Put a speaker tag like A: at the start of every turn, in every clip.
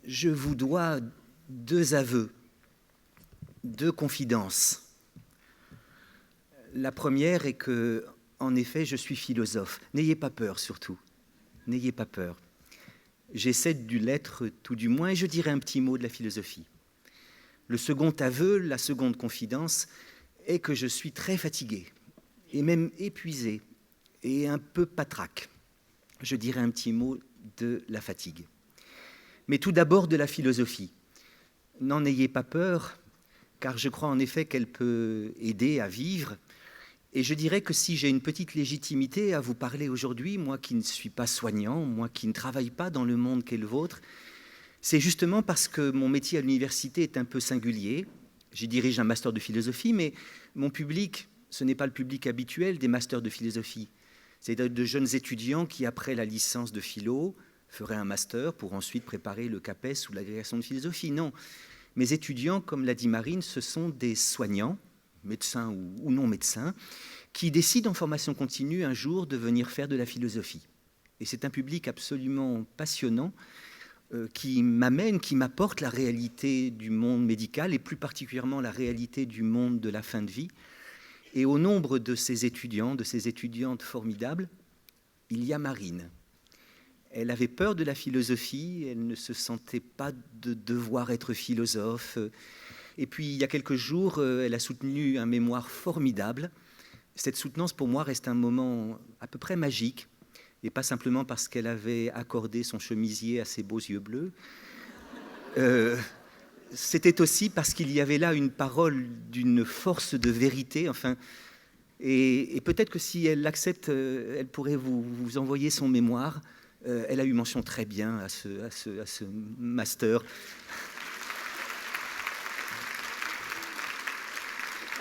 A: je vous dois 2 aveux, 2 confidences. La première est que, en effet, je suis philosophe. N'ayez pas peur, surtout. N'ayez pas peur. J'essaie de l'être, tout du moins, et je dirai un petit mot de la philosophie. Le second aveu, la seconde confidence, est que je suis très fatigué, et même épuisé, et un peu patraque. Je dirai un petit mot de la fatigue. Mais tout d'abord de la philosophie. N'en ayez pas peur, car je crois en effet qu'elle peut aider à vivre. Et je dirais que si j'ai une petite légitimité à vous parler aujourd'hui, moi qui ne suis pas soignant, moi qui ne travaille pas dans le monde qu'est le vôtre, c'est justement parce que mon métier à l'université est un peu singulier. J'y dirige un master de philosophie, mais mon public, ce n'est pas le public habituel des masters de philosophie. C'est de jeunes étudiants qui, après la licence de philo, feraient un master pour ensuite préparer le CAPES ou l'agrégation de philosophie. Non, mes étudiants, comme l'a dit Marine, ce sont des soignants, médecins ou non médecins, qui décident en formation continue un jour de venir faire de la philosophie. Et c'est un public absolument passionnant qui m'amène, qui m'apporte la réalité du monde médical et plus particulièrement la réalité du monde de la fin de vie. Et au nombre de ces étudiants, de ces étudiantes formidables, il y a Marine. Elle avait peur de la philosophie, elle ne se sentait pas de devoir être philosophe. Et puis, il y a quelques jours, elle a soutenu un mémoire formidable. Cette soutenance, pour moi, reste un moment à peu près magique, et pas simplement parce qu'elle avait accordé son chemisier à ses beaux yeux bleus. C'était aussi parce qu'il y avait là une parole d'une force de vérité, enfin, et peut-être que si elle l'accepte, elle pourrait vous envoyer son mémoire. Elle a eu mention très bien à ce master.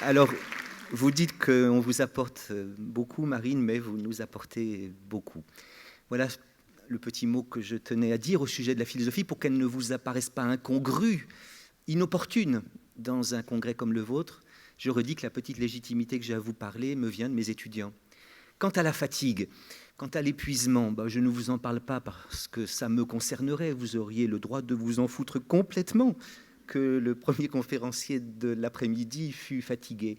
A: Alors, vous dites qu'on vous apporte beaucoup, Marine, mais vous nous apportez beaucoup. Voilà le petit mot que je tenais à dire au sujet de la philosophie pour qu'elle ne vous apparaisse pas incongrue, inopportune dans un congrès comme le vôtre. Je redis que la petite légitimité que j'ai à vous parler me vient de mes étudiants. Quant à la fatigue, quant à l'épuisement, je ne vous en parle pas parce que ça me concernerait. Vous auriez le droit de vous en foutre complètement que le premier conférencier de l'après-midi fût fatigué.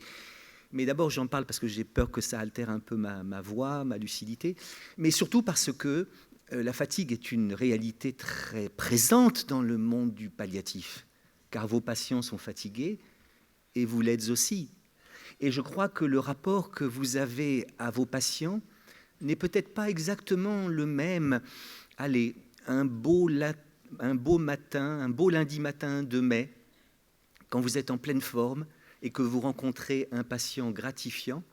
A: Mais d'abord, j'en parle parce que j'ai peur que ça altère un peu ma voix, ma lucidité, mais surtout parce que la fatigue est une réalité très présente dans le monde du palliatif, car vos patients sont fatigués et vous l'êtes aussi. Et je crois que le rapport que vous avez à vos patients n'est peut-être pas exactement le même. Allez, un beau matin, un beau lundi matin de mai, quand vous êtes en pleine forme et que vous rencontrez un patient gratifiant,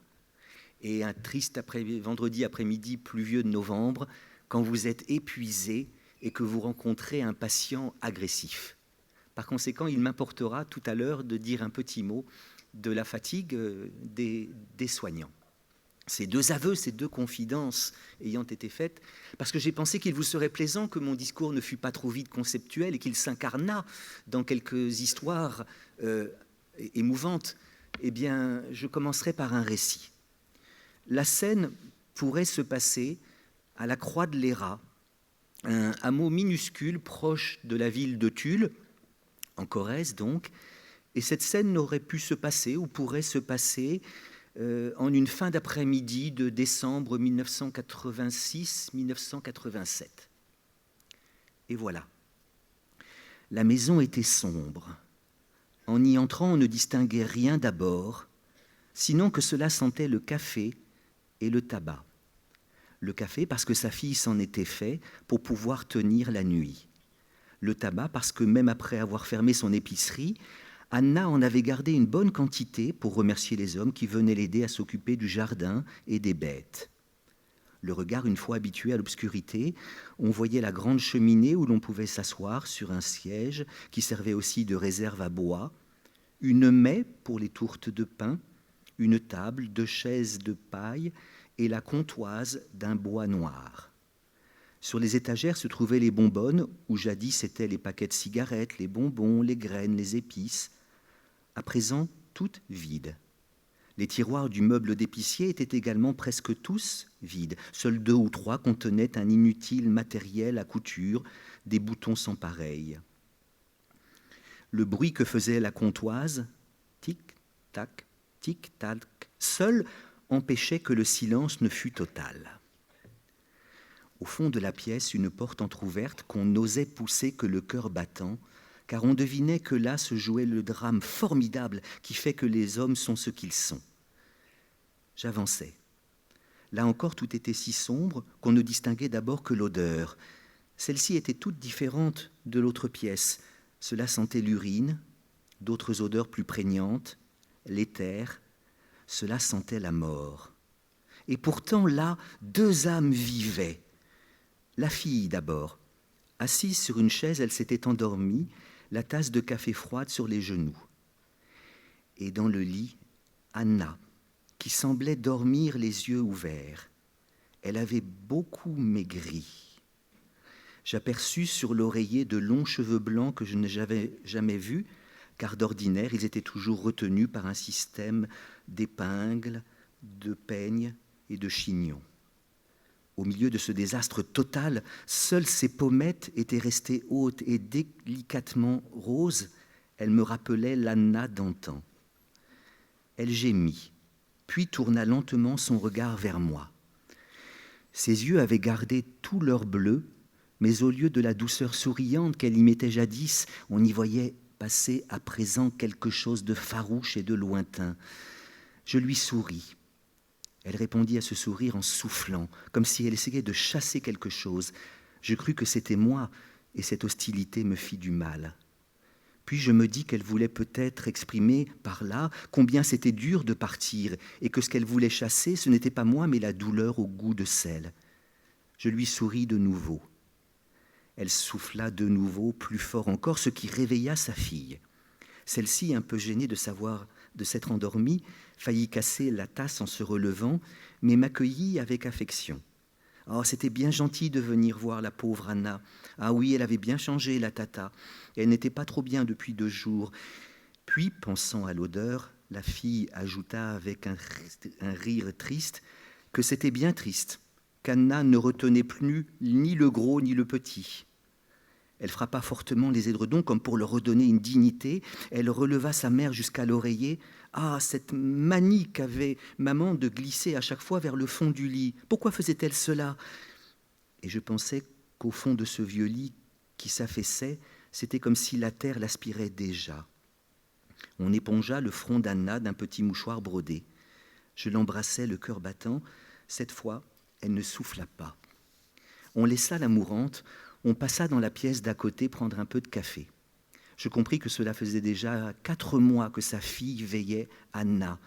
A: et un triste vendredi après-midi pluvieux de novembre, quand vous êtes épuisé et que vous rencontrez un patient agressif. Par conséquent, il m'importera tout à l'heure de dire un petit mot de la fatigue des soignants. Ces 2 aveux, ces 2 confidences ayant été faites, parce que j'ai pensé qu'il vous serait plaisant que mon discours ne fût pas trop vite conceptuel et qu'il s'incarnât dans quelques histoires émouvantes, eh bien, je commencerai par un récit. La scène pourrait se passer à la Croix de Léra, un hameau minuscule proche de la ville de Tulle, en Corrèze donc, et cette scène n'aurait pu se passer ou pourrait se passer en une fin d'après-midi de décembre 1986-1987. Et voilà. La maison était sombre. En y entrant, on ne distinguait rien d'abord, sinon que cela sentait le café et le tabac. Le café parce que sa fille s'en était fait pour pouvoir tenir la nuit. Le tabac parce que même après avoir fermé son épicerie, Anna en avait gardé une bonne quantité pour remercier les hommes qui venaient l'aider à s'occuper du jardin et des bêtes. Le regard, une fois habitué à l'obscurité, on voyait la grande cheminée où l'on pouvait s'asseoir sur un siège qui servait aussi de réserve à bois, une maie pour les tourtes de pain, une table, 2 chaises de paille et la comptoise d'un bois noir. Sur les étagères se trouvaient les bonbonnes, où jadis étaient les paquets de cigarettes, les bonbons, les graines, les épices. À présent, toutes vides. Les tiroirs du meuble d'épicier étaient également presque tous vides. Seuls 2 ou 3 contenaient un inutile matériel à couture, des boutons sans pareil. Le bruit que faisait la comptoise, tic-tac, tic-tac, seul empêchait que le silence ne fût total. Au fond de la pièce, une porte entr'ouverte qu'on n'osait pousser que le cœur battant, car on devinait que là se jouait le drame formidable qui fait que les hommes sont ce qu'ils sont. J'avançais. Là encore, tout était si sombre qu'on ne distinguait d'abord que l'odeur. Celle-ci était toute différente de l'autre pièce. Cela sentait l'urine, d'autres odeurs plus prégnantes, l'éther. Cela sentait la mort. Et pourtant, là, deux âmes vivaient. La fille, d'abord. Assise sur une chaise, elle s'était endormie, la tasse de café froide sur les genoux. Et dans le lit, Anna, qui semblait dormir les yeux ouverts. Elle avait beaucoup maigri. J'aperçus sur l'oreiller de longs cheveux blancs que je n'avais jamais vus, car d'ordinaire, ils étaient toujours retenus par un système d'épingles, de peignes et de chignons. Au milieu de ce désastre total, seules ses pommettes étaient restées hautes et délicatement roses. Elle me rappelait l'Anna d'antan. Elle gémit, puis tourna lentement son regard vers moi. Ses yeux avaient gardé tout leur bleu, mais au lieu de la douceur souriante qu'elle y mettait jadis, on y voyait passer à présent quelque chose de farouche et de lointain. Je lui souris. Elle répondit à ce sourire en soufflant, comme si elle essayait de chasser quelque chose. Je crus que c'était moi, et cette hostilité me fit du mal. Puis je me dis qu'elle voulait peut-être exprimer par là combien c'était dur de partir, et que ce qu'elle voulait chasser, ce n'était pas moi, mais la douleur au goût de sel. Je lui souris de nouveau. Elle souffla de nouveau, plus fort encore, ce qui réveilla sa fille. Celle-ci, un peu gênée de s'être endormie, faillit casser la tasse en se relevant, mais m'accueillit avec affection. Oh, c'était bien gentil de venir voir la pauvre Anna. Ah oui, elle avait bien changé, la tata. Elle n'était pas trop bien depuis 2 jours. Puis, pensant à l'odeur, la fille ajouta avec un rire triste que c'était bien triste, qu'Anna ne retenait plus ni le gros ni le petit. Elle frappa fortement les édredons comme pour leur redonner une dignité. Elle releva sa mère jusqu'à l'oreiller. Ah, cette manie qu'avait maman de glisser à chaque fois vers le fond du lit. Pourquoi faisait-elle cela? Et je pensais qu'au fond de ce vieux lit qui s'affaissait, c'était comme si la terre l'aspirait déjà. On épongea le front d'Anna d'un petit mouchoir brodé. Je l'embrassai, le cœur battant. Cette fois, elle ne souffla pas. On laissa la mourante. On passa dans la pièce d'à côté prendre un peu de café. Je compris que cela faisait déjà 4 mois que sa fille veillait Anna,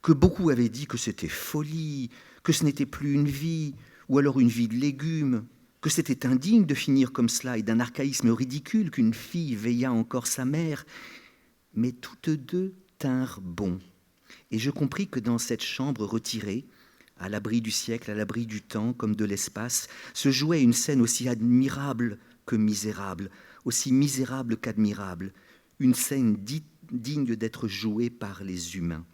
A: que beaucoup avaient dit que c'était folie, que ce n'était plus une vie, ou alors une vie de légumes, que c'était indigne de finir comme cela et d'un archaïsme ridicule qu'une fille veillât encore sa mère. Mais toutes deux tinrent bon. Et je compris que dans cette chambre retirée, à l'abri du siècle, à l'abri du temps, comme de l'espace, se jouait une scène aussi admirable que misérable, aussi misérable qu'admirable, une scène digne d'être jouée par les humains.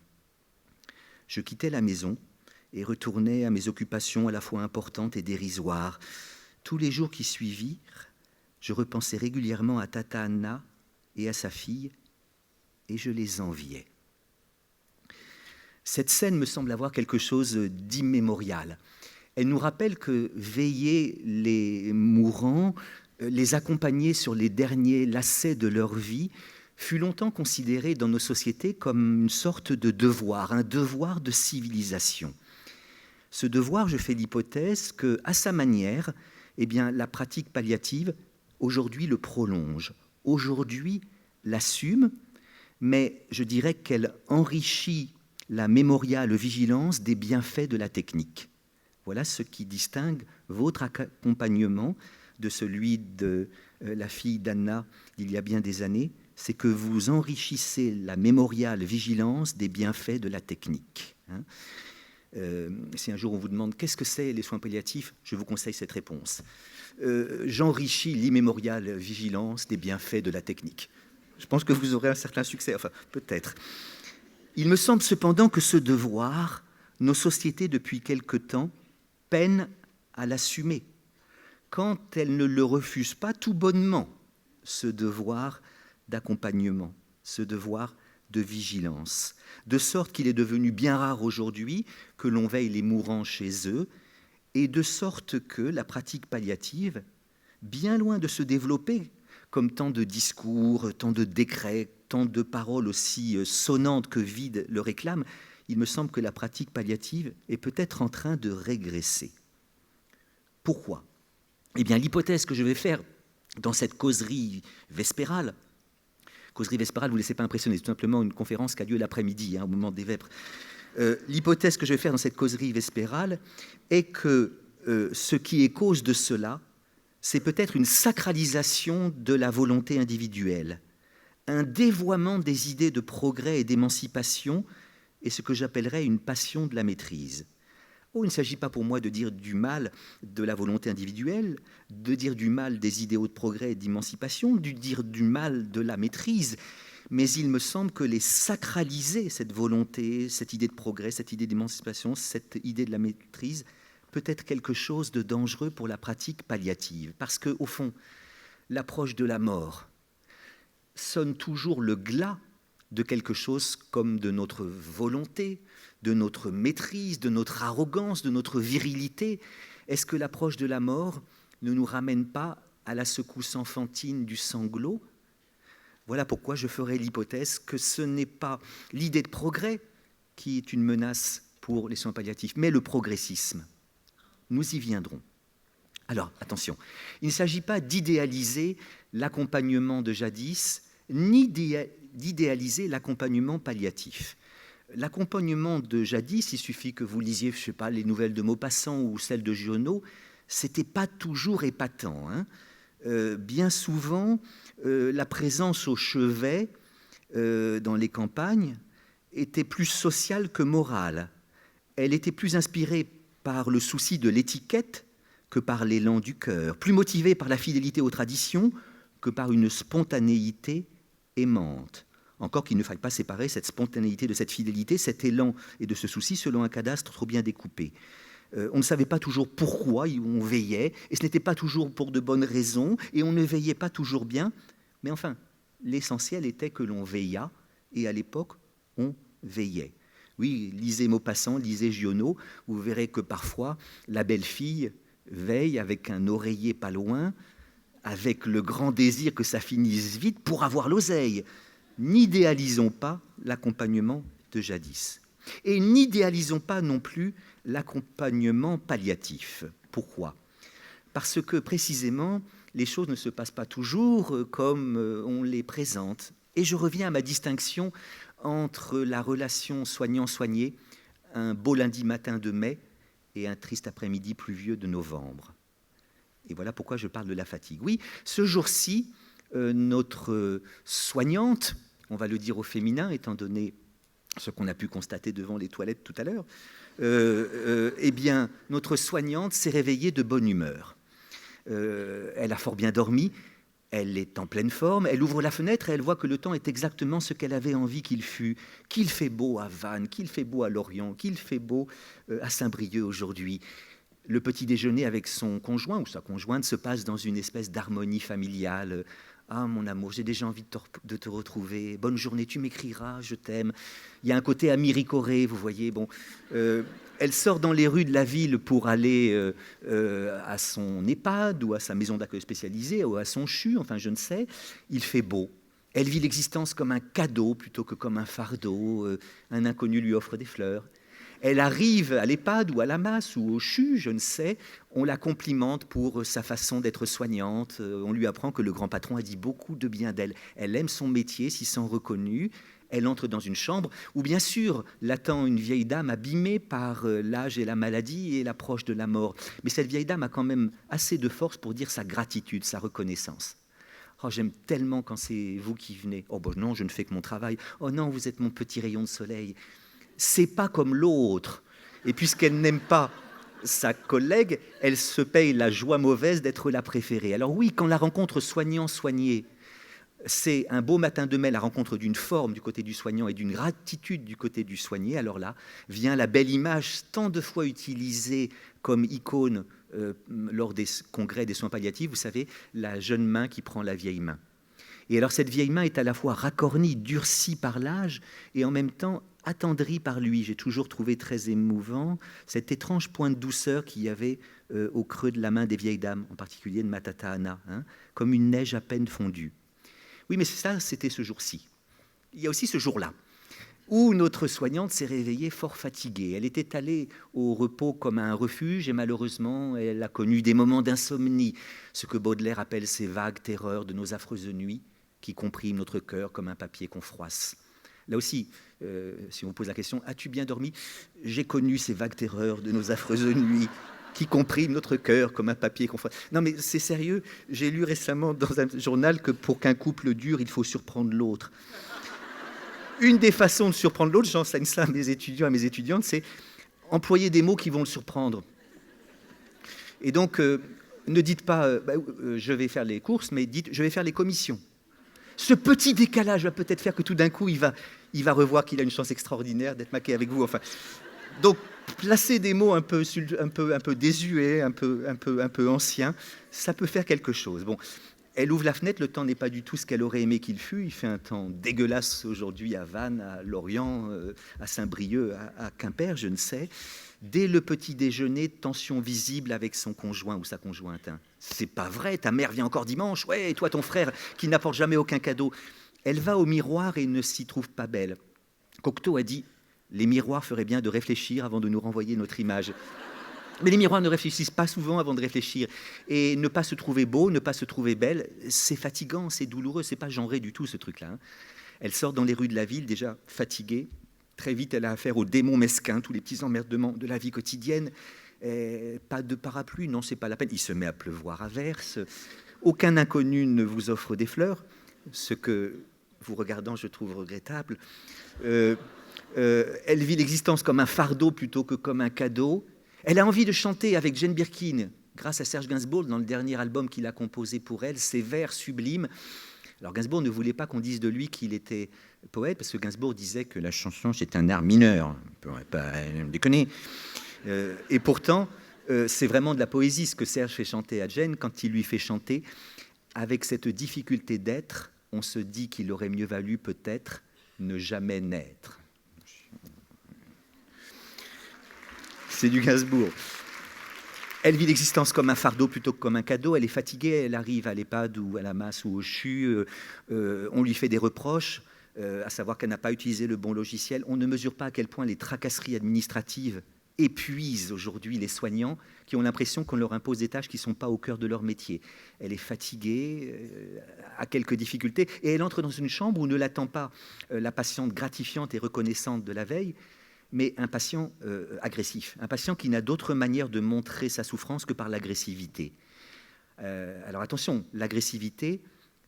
A: Je quittai la maison et retournai à mes occupations à la fois importantes et dérisoires. Tous les jours qui suivirent, je repensais régulièrement à Tata Anna et à sa fille, et je les enviais. Cette scène me semble avoir quelque chose d'immémorial. Elle nous rappelle que veiller les mourants, les accompagner sur les derniers lacets de leur vie, fut longtemps considéré dans nos sociétés comme une sorte de devoir, un devoir de civilisation. Ce devoir, je fais l'hypothèse qu'à sa manière, eh bien, la pratique palliative, aujourd'hui, le prolonge. Aujourd'hui, l'assume, mais je dirais qu'elle enrichit la mémoriale vigilance des bienfaits de la technique. Voilà ce qui distingue votre accompagnement de celui de la fille d'Anna d'il y a bien des années, c'est que vous enrichissez la mémoriale vigilance des bienfaits de la technique. Si un jour on vous demande qu'est-ce que c'est les soins palliatifs, je vous conseille cette réponse. J'enrichis l'immémoriale vigilance des bienfaits de la technique. Je pense que vous aurez un certain succès, enfin peut-être. Il me semble cependant que ce devoir, nos sociétés depuis quelque temps peinent à l'assumer. Quand elles ne le refusent pas tout bonnement, ce devoir d'accompagnement, ce devoir de vigilance, de sorte qu'il est devenu bien rare aujourd'hui que l'on veille les mourants chez eux, et de sorte que la pratique palliative, bien loin de se développer comme tant de discours, tant de décrets, tant de paroles aussi sonnantes que vides le réclament, il me semble que la pratique palliative est peut-être en train de régresser. Pourquoi ? Eh bien, l'hypothèse que je vais faire dans cette causerie vespérale, vous ne vous laissez pas impressionner, c'est tout simplement une conférence qui a lieu l'après-midi, au moment des vêpres. L'hypothèse que je vais faire dans cette causerie vespérale est que ce qui est cause de cela, c'est peut-être une sacralisation de la volonté individuelle, un dévoiement des idées de progrès et d'émancipation, et ce que j'appellerais une passion de la maîtrise. Il ne s'agit pas pour moi de dire du mal de la volonté individuelle, de dire du mal des idéaux de progrès et d'émancipation, de dire du mal de la maîtrise, mais il me semble que les sacraliser, cette volonté, cette idée de progrès, cette idée d'émancipation, cette idée de la maîtrise, peut être quelque chose de dangereux pour la pratique palliative. Parce qu'au fond, l'approche de la mort sonne toujours le glas de quelque chose comme de notre volonté, de notre maîtrise, de notre arrogance, de notre virilité. Est-ce que l'approche de la mort ne nous ramène pas à la secousse enfantine du sanglot ? Voilà pourquoi je ferai l'hypothèse que ce n'est pas l'idée de progrès qui est une menace pour les soins palliatifs, mais le progressisme. Nous y viendrons. Alors, attention, il ne s'agit pas d'idéaliser l'accompagnement de jadis, ni d'idéaliser l'accompagnement palliatif. L'accompagnement de jadis, il suffit que vous lisiez, je ne sais pas, les nouvelles de Maupassant ou celles de Giono, c'était pas toujours épatant. Bien souvent, la présence au chevet dans les campagnes était plus sociale que morale. Elle était plus inspirée par le souci de l'étiquette que par l'élan du cœur, plus motivée par la fidélité aux traditions que par une spontanéité aimante. Encore qu'il ne faille pas séparer cette spontanéité de cette fidélité, cet élan et de ce souci selon un cadastre trop bien découpé. On ne savait pas toujours pourquoi on veillait, et ce n'était pas toujours pour de bonnes raisons, et on ne veillait pas toujours bien, mais enfin, l'essentiel était que l'on veillât, et à l'époque, on veillait. Oui, lisez Maupassant, lisez Giono, vous verrez que parfois, la belle-fille veille avec un oreiller pas loin, avec le grand désir que ça finisse vite pour avoir l'oseille. N'idéalisons pas l'accompagnement de jadis. Et n'idéalisons pas non plus l'accompagnement palliatif. Pourquoi ? Parce que précisément, les choses ne se passent pas toujours comme on les présente. Et je reviens à ma distinction entre la relation soignant-soigné, un beau lundi matin de mai et un triste après-midi pluvieux de novembre. Et voilà pourquoi je parle de la fatigue. Oui, ce jour-ci, notre soignante, on va le dire au féminin, étant donné ce qu'on a pu constater devant les toilettes tout à l'heure, eh bien, notre soignante s'est réveillée de bonne humeur. Elle a fort bien dormi, elle est en pleine forme, elle ouvre la fenêtre et elle voit que le temps est exactement ce qu'elle avait envie qu'il fût, qu'il fait beau à Vannes, qu'il fait beau à Lorient, qu'il fait beau à Saint-Brieuc aujourd'hui. Le petit déjeuner avec son conjoint ou sa conjointe se passe dans une espèce d'harmonie familiale. Ah, mon amour, j'ai déjà envie de te retrouver. Bonne journée, tu m'écriras, je t'aime. Il y a un côté amiricoré, vous voyez. Bon, elle sort dans les rues de la ville pour aller à son EHPAD ou à sa maison d'accueil spécialisée ou à son CHU, enfin, je ne sais. Il fait beau. Elle vit l'existence comme un cadeau plutôt que comme un fardeau. Un inconnu lui offre des fleurs. Elle arrive à l'EHPAD ou à la masse ou au CHU, je ne sais, on la complimente pour sa façon d'être soignante, on lui apprend que le grand patron a dit beaucoup de bien d'elle. Elle aime son métier, s'y sent reconnue, elle entre dans une chambre où bien sûr l'attend une vieille dame abîmée par l'âge et la maladie et l'approche de la mort. Mais cette vieille dame a quand même assez de force pour dire sa gratitude, sa reconnaissance. Oh, j'aime tellement quand c'est vous qui venez. Oh, bon, non, je ne fais que mon travail. Oh non, vous êtes mon petit rayon de soleil. C'est pas comme l'autre. Et puisqu'elle n'aime pas sa collègue, elle se paye la joie mauvaise d'être la préférée. Alors oui, quand la rencontre soignant-soigné, c'est un beau matin de mai, la rencontre d'une forme du côté du soignant et d'une gratitude du côté du soigné, alors là vient la belle image tant de fois utilisée comme icône lors des congrès des soins palliatifs, vous savez, la jeune main qui prend la vieille main. Et alors cette vieille main est à la fois racornie, durcie par l'âge, et en même temps attendrie par lui. J'ai toujours trouvé très émouvant cet étrange point de douceur qu'il y avait au creux de la main des vieilles dames, en particulier de Matata Anna, hein, comme une neige à peine fondue. Oui, mais ça, c'était ce jour-ci. Il y a aussi ce jour-là, où notre soignante s'est réveillée fort fatiguée. Elle était allée au repos comme à un refuge, et malheureusement, elle a connu des moments d'insomnie, ce que Baudelaire appelle ces vagues terreurs de nos affreuses nuits, qui compriment notre cœur comme un papier qu'on froisse. Là aussi, si on vous pose la question, as-tu bien dormi? J'ai connu ces vagues terreurs de nos affreuses nuits qui compriment notre cœur comme un papier qu'on froisse. Non mais c'est sérieux, j'ai lu récemment dans un journal que pour qu'un couple dure, il faut surprendre l'autre. Une des façons de surprendre l'autre, j'enseigne ça à mes étudiants, à mes étudiantes, c'est employer des mots qui vont le surprendre. Et donc, ne dites pas je vais faire les courses, mais dites je vais faire les commissions. Ce petit décalage va peut-être faire que tout d'un coup, il va revoir qu'il a une chance extraordinaire d'être maqué avec vous. Enfin, donc, placer des mots un peu désuets, un peu anciens, ça peut faire quelque chose. Bon, elle ouvre la fenêtre, le temps n'est pas du tout ce qu'elle aurait aimé qu'il fût. Il fait un temps dégueulasse aujourd'hui à Vannes, à Lorient, à Saint-Brieuc, à Quimper, je ne sais. Dès le petit déjeuner, tension visible avec son conjoint ou sa conjointe. Hein. C'est pas vrai, ta mère vient encore dimanche, ouais, et toi ton frère qui n'apporte jamais aucun cadeau. Elle va au miroir et ne s'y trouve pas belle. Cocteau a dit, les miroirs feraient bien de réfléchir avant de nous renvoyer notre image. Mais les miroirs ne réfléchissent pas souvent avant de réfléchir. Et ne pas se trouver beau, ne pas se trouver belle, c'est fatigant, c'est douloureux, c'est pas genré du tout ce truc-là. Hein. Elle sort dans les rues de la ville déjà fatiguée. Très vite, elle a affaire aux démons mesquins, tous les petits emmerdements de la vie quotidienne. Pas de parapluie, non, c'est pas la peine. Il se met à pleuvoir à verse. Aucun inconnu ne vous offre des fleurs, ce que, vous regardant, je trouve regrettable. Elle vit l'existence comme un fardeau plutôt que comme un cadeau. Elle a envie de chanter avec Jane Birkin, grâce à Serge Gainsbourg, dans le dernier album qu'il a composé pour elle, ses vers sublimes. Alors Gainsbourg ne voulait pas qu'on dise de lui qu'il était poète, parce que Gainsbourg disait que la chanson, c'est un art mineur. On ne peut pas déconner. Et pourtant, c'est vraiment de la poésie, ce que Serge fait chanter à Jane. Quand il lui fait chanter, avec cette difficulté d'être, on se dit qu'il aurait mieux valu peut-être ne jamais naître. C'est du Gainsbourg. Elle vit l'existence comme un fardeau plutôt que comme un cadeau. Elle est fatiguée, elle arrive à l'EHPAD ou à la masse ou au CHU. On lui fait des reproches, à savoir qu'elle n'a pas utilisé le bon logiciel. On ne mesure pas à quel point les tracasseries administratives épuisent aujourd'hui les soignants qui ont l'impression qu'on leur impose des tâches qui ne sont pas au cœur de leur métier. Elle est fatiguée, a quelques difficultés, et elle entre dans une chambre où ne l'attend pas la patiente gratifiante et reconnaissante de la veille, mais un patient agressif, un patient qui n'a d'autre manière de montrer sa souffrance que par l'agressivité. Alors attention, l'agressivité,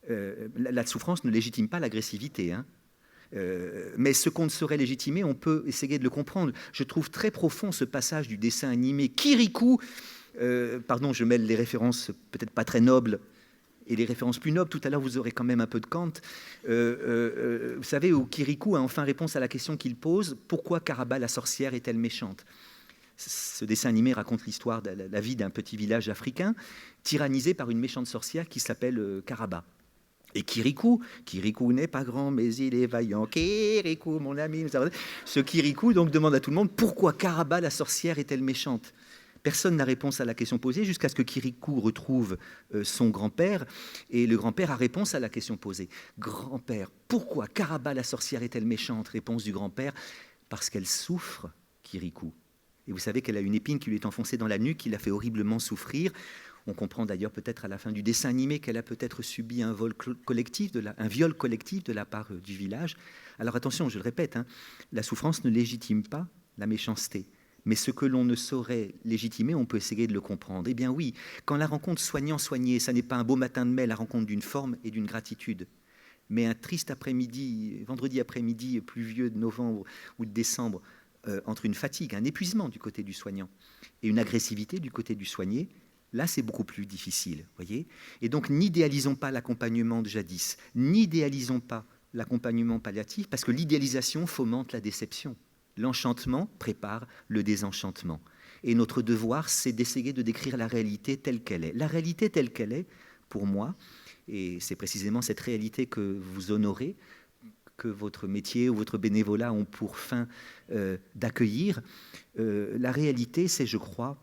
A: la souffrance ne légitime pas l'agressivité, hein. Mais ce qu'on ne saurait légitimer, on peut essayer de le comprendre. Je trouve très profond ce passage du dessin animé Kirikou. Pardon, je mêle les références peut-être pas très nobles et les références plus nobles. Tout à l'heure, vous aurez quand même un peu de Kant. Vous savez, où Kirikou a enfin réponse à la question qu'il pose: pourquoi Karaba la sorcière est-elle méchante? Ce dessin animé raconte l'histoire de la vie d'un petit village africain tyrannisé par une méchante sorcière qui s'appelle Karaba. Et Kirikou n'est pas grand, mais il est vaillant. Kirikou, mon ami. Ce Kirikou donc demande à tout le monde: pourquoi Karaba la sorcière est-elle méchante? Personne n'a réponse à la question posée jusqu'à ce que Kirikou retrouve son grand-père. Et le grand-père a réponse à la question posée. Grand-père, pourquoi Karaba la sorcière est-elle méchante? Réponse du grand-père: parce qu'elle souffre, Kirikou. Et vous savez qu'elle a une épine qui lui est enfoncée dans la nuque, qui l'a fait horriblement souffrir. On comprend d'ailleurs peut-être à la fin du dessin animé qu'elle a peut-être subi un viol collectif de la part du village. Alors attention, je le répète, hein, la souffrance ne légitime pas la méchanceté. Mais ce que l'on ne saurait légitimer, on peut essayer de le comprendre. Eh bien oui, quand la rencontre soignant-soigné, ça n'est pas un beau matin de mai, la rencontre d'une forme et d'une gratitude, mais un triste après-midi, vendredi après-midi pluvieux de novembre ou de décembre, entre une fatigue, un épuisement du côté du soignant et une agressivité du côté du soigné, là, c'est beaucoup plus difficile, voyez. Et donc, n'idéalisons pas l'accompagnement de jadis, n'idéalisons pas l'accompagnement palliatif, parce que l'idéalisation fomente la déception. L'enchantement prépare le désenchantement. Et notre devoir, c'est d'essayer de décrire la réalité telle qu'elle est. La réalité telle qu'elle est, pour moi, Et c'est précisément cette réalité que vous honorez, que votre métier ou votre bénévolat ont pour fin d'accueillir. La réalité, c'est, je crois,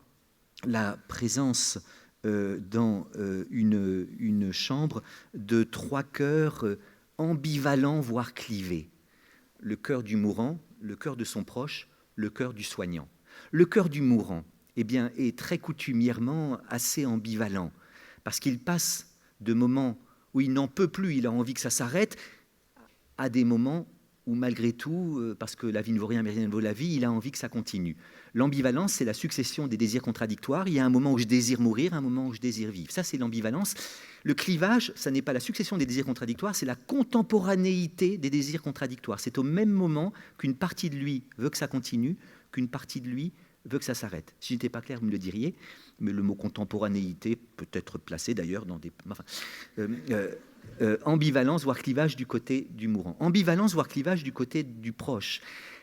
A: la présence dans une chambre de 3 cœurs ambivalents, voire clivés. Le cœur du mourant, le cœur de son proche, le cœur du soignant. Le cœur du mourant, eh bien, est très coutumièrement assez ambivalent, parce qu'il passe de moments où il n'en peut plus, il a envie que ça s'arrête, à des moments où malgré tout, parce que la vie ne vaut rien, mais rien ne vaut la vie, il a envie que ça continue. L'ambivalence, c'est la succession des désirs contradictoires. Il y a un moment où je désire mourir, un moment où je désire vivre. Ça, c'est l'ambivalence. Le clivage, ça n'est pas la succession des désirs contradictoires, c'est la contemporanéité des désirs contradictoires. C'est au même moment qu'une partie de lui veut que ça continue, qu'une partie de lui veut que ça s'arrête. Si je n'étais pas clair, vous me le diriez, mais le mot contemporanéité peut être placé d'ailleurs dans des... Enfin, ambivalence, voire clivage du côté du mourant. Ambivalence, voire clivage du côté du proche.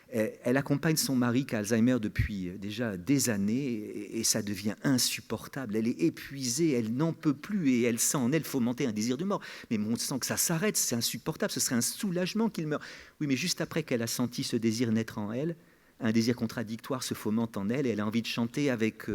A: Elle accompagne son mari qui a Alzheimer depuis déjà des années et ça devient insupportable. Elle est épuisée, elle n'en peut plus et elle sent en elle fomenter un désir de mort. Mais on sent que ça s'arrête, c'est insupportable, ce serait un soulagement qu'il meure. Oui, mais juste après qu'elle a senti ce désir naître en elle, un désir contradictoire se fomente en elle et elle a envie de chanter avec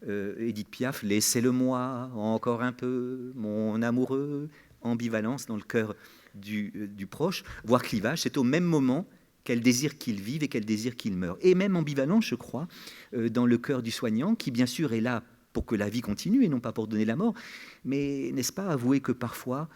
A: Édith Piaf, « Laissez-le-moi encore un peu, mon amoureux ». Ambivalence dans le cœur du proche, voire clivage, c'est au même moment qu'elle désire qu'il vive et qu'elle désire qu'il meure. Et même ambivalence, je crois, dans le cœur du soignant, qui bien sûr est là pour que la vie continue et non pas pour donner la mort, mais n'est-ce pas avouer que parfois,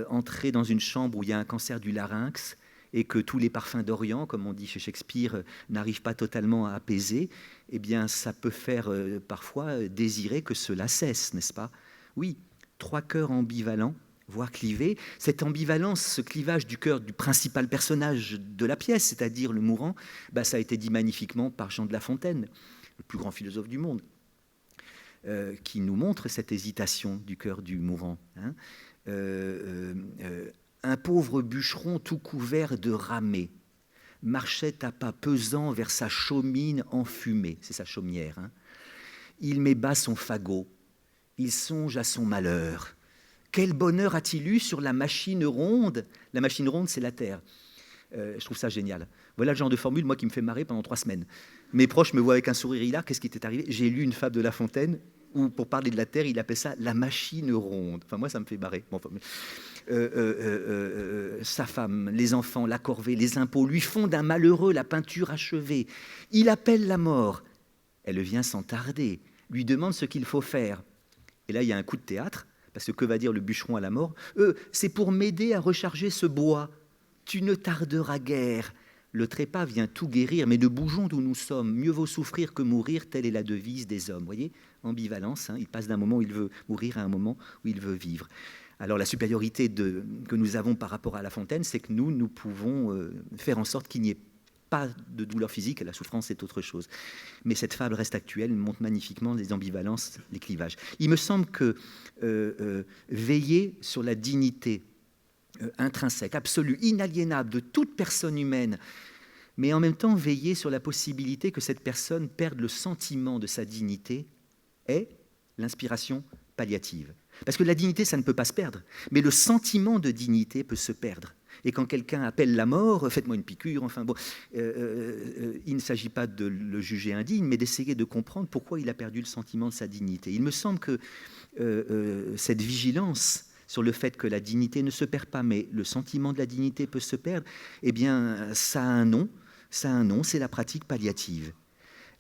A: entrer dans une chambre où il y a un cancer du larynx et que tous les parfums d'Orient, comme on dit chez Shakespeare, n'arrivent pas totalement à apaiser, eh bien ça peut faire parfois désirer que cela cesse, n'est-ce pas? Oui, 3 cœurs ambivalents, voire clivé. Cette ambivalence, ce clivage du cœur du principal personnage de la pièce, c'est-à-dire le mourant, bah, ça a été dit magnifiquement par Jean de La Fontaine, le plus grand philosophe du monde, qui nous montre cette hésitation du cœur du mourant. Hein. Un pauvre bûcheron tout couvert de ramée marchait à pas pesants vers sa chaumine enfumée, c'est sa chaumière. Hein. Il met bas son fagot, il songe à son malheur. Quel bonheur a-t-il eu sur la machine ronde? La machine ronde, c'est la Terre. Je trouve ça génial. Voilà le genre de formule, moi, qui me fait marrer pendant 3 semaines. Mes proches me voient avec un sourire hilar. Qu'est-ce qui t'est arrivé? J'ai lu une fable de La Fontaine où, pour parler de la Terre, il appelle ça la machine ronde. Enfin, moi, ça me fait marrer. Bon, sa femme, les enfants, la corvée, les impôts lui font d'un malheureux la peinture achevée. Il appelle la mort. Elle vient sans tarder, lui demande ce qu'il faut faire. Et là, il y a un coup de théâtre. Parce que va dire le bûcheron à la mort? C'est pour m'aider à recharger ce bois. Tu ne tarderas guère. Le trépas vient tout guérir, mais ne bougeons d'où nous sommes. Mieux vaut souffrir que mourir, telle est la devise des hommes. Vous voyez, ambivalence, hein, il passe d'un moment où il veut mourir à un moment où il veut vivre. Alors la supériorité que nous avons par rapport à La Fontaine, c'est que nous pouvons faire en sorte qu'il n'y ait pas de douleur physique, la souffrance c'est autre chose. Mais cette fable reste actuelle, montre magnifiquement les ambivalences, les clivages. Il me semble que veiller sur la dignité intrinsèque, absolue, inaliénable de toute personne humaine, mais en même temps veiller sur la possibilité que cette personne perde le sentiment de sa dignité est l'inspiration palliative. Parce que la dignité, ça ne peut pas se perdre, mais le sentiment de dignité peut se perdre. Et quand quelqu'un appelle la mort, faites-moi une piqûre, enfin bon, il ne s'agit pas de le juger indigne, mais d'essayer de comprendre pourquoi il a perdu le sentiment de sa dignité. Il me semble que cette vigilance sur le fait que la dignité ne se perd pas, mais le sentiment de la dignité peut se perdre, eh bien, ça a un nom, c'est la pratique palliative.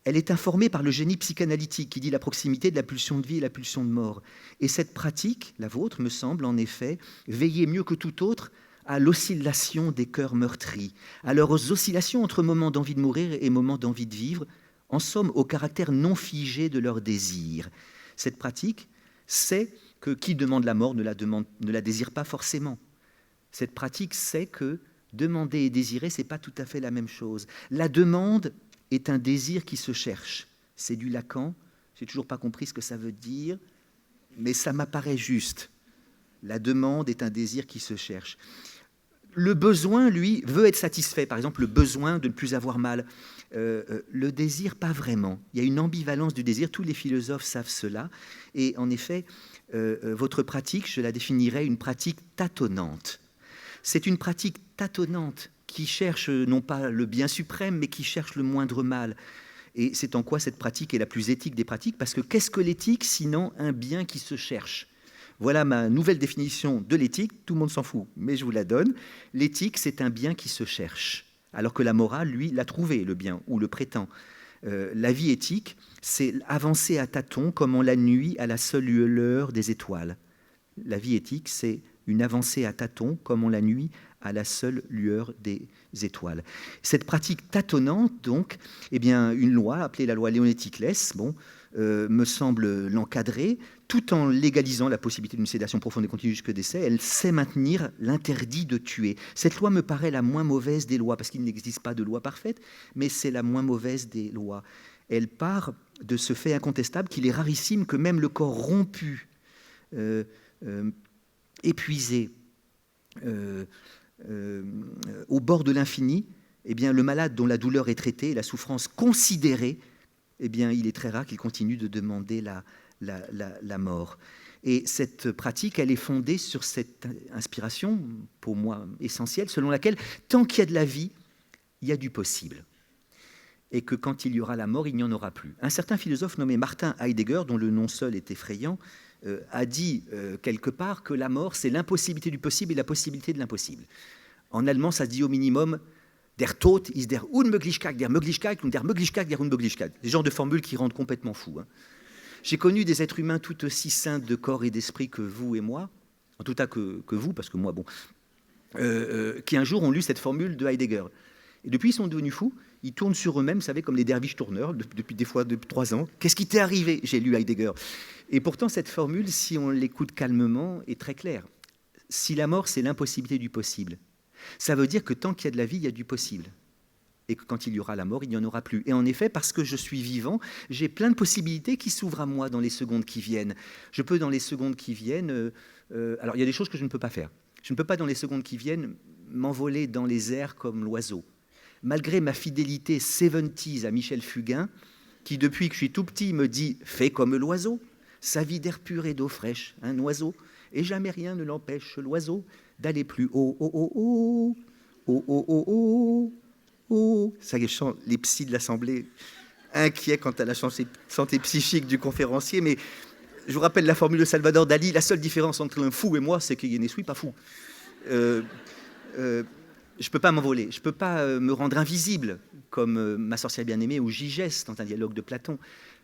A: Elle est informée par le génie psychanalytique qui dit la proximité de la pulsion de vie et la pulsion de mort. Et cette pratique, la vôtre, me semble en effet veiller mieux que tout autre à l'oscillation des cœurs meurtris, à leurs oscillations entre moments d'envie de mourir et moments d'envie de vivre, en somme au caractère non figé de leur désir. Cette pratique, c'est que qui demande la mort ne la désire pas forcément. Cette pratique, c'est que demander et désirer, ce n'est pas tout à fait la même chose. La demande est un désir qui se cherche. C'est du Lacan, je n'ai toujours pas compris ce que ça veut dire, mais ça m'apparaît juste. La demande est un désir qui se cherche. Le besoin, lui, veut être satisfait. Par exemple, le besoin de ne plus avoir mal. Le désir, pas vraiment. Il y a une ambivalence du désir. Tous les philosophes savent cela. Et en effet, votre pratique, je la définirais une pratique tâtonnante. C'est une pratique tâtonnante qui cherche non pas le bien suprême, mais qui cherche le moindre mal. Et c'est en quoi cette pratique est la plus éthique des pratiques, parce que qu'est-ce que l'éthique sinon un bien qui se cherche? Voilà ma nouvelle définition de l'éthique, tout le monde s'en fout, mais je vous la donne. L'éthique, c'est un bien qui se cherche, alors que la morale, lui, l'a trouvé, le bien, ou le prétend. La vie éthique, c'est avancer à tâtons comme on la nuit à la seule lueur des étoiles. La vie éthique, c'est une avancée à tâtons comme on la nuit à la seule lueur des étoiles. Cette pratique tâtonnante, donc, eh bien, une loi appelée la loi Leonetti-Claes, me semble l'encadrer, tout en légalisant la possibilité d'une sédation profonde et continue jusqu'au décès. Elle sait maintenir l'interdit de tuer. Cette loi me paraît la moins mauvaise des lois, parce qu'il n'existe pas de loi parfaite, mais c'est la moins mauvaise des lois. Elle part de ce fait incontestable qu'il est rarissime que même le corps rompu, épuisé, au bord de l'infini, eh bien, le malade dont la douleur est traitée, la souffrance considérée, eh bien, il est très rare qu'il continue de demander la mort. Et cette pratique, elle est fondée sur cette inspiration, pour moi essentielle, selon laquelle, tant qu'il y a de la vie, il y a du possible. Et que quand il y aura la mort, il n'y en aura plus. Un certain philosophe nommé Martin Heidegger, dont le nom seul est effrayant, a dit quelque part que la mort, c'est l'impossibilité du possible et la possibilité de l'impossible. En allemand, ça se dit au minimum « Der Tod ist der Unmöglichkeit der Möglichkeit und der Möglichkeit der Unmöglichkeit ». Des genres de formules qui rendent complètement fou. Hein. J'ai connu des êtres humains tout aussi sains de corps et d'esprit que vous et moi, en tout cas que vous, parce que moi, bon, qui un jour ont lu cette formule de Heidegger. Et depuis, ils sont devenus fous. Ils tournent sur eux-mêmes, vous savez, comme les derviches tourneurs, depuis des fois de 3 ans. Qu'est-ce qui t'est arrivé? J'ai lu Heidegger. Et pourtant, cette formule, si on l'écoute calmement, est très claire. Si la mort, c'est l'impossibilité du possible, ça veut dire que tant qu'il y a de la vie, il y a du possible. Et que quand il y aura la mort, il n'y en aura plus. Et en effet, parce que je suis vivant, j'ai plein de possibilités qui s'ouvrent à moi dans les secondes qui viennent. Je peux, dans les secondes qui viennent... alors, il y a des choses que je ne peux pas faire. Je ne peux pas, dans les secondes qui viennent, m'envoler dans les airs comme l'oiseau. Malgré ma fidélité 70s à Michel Fugain, qui depuis que je suis tout petit me dit « fais comme l'oiseau, sa vie d'air pur et d'eau fraîche, un oiseau, et jamais rien ne l'empêche, l'oiseau, d'aller plus haut, haut, haut, haut, haut, haut, haut, haut, haut. » Ça y est, je sens les psys de l'Assemblée inquiets quant à la santé psychique du conférencier, mais je vous rappelle la formule de Salvador Dali, la seule différence entre un fou et moi, c'est qu'il ne suis pas fou. Je ne peux pas m'envoler, je ne peux pas me rendre invisible, comme Ma sorcière bien-aimée ou Gigès, dans un dialogue de Platon.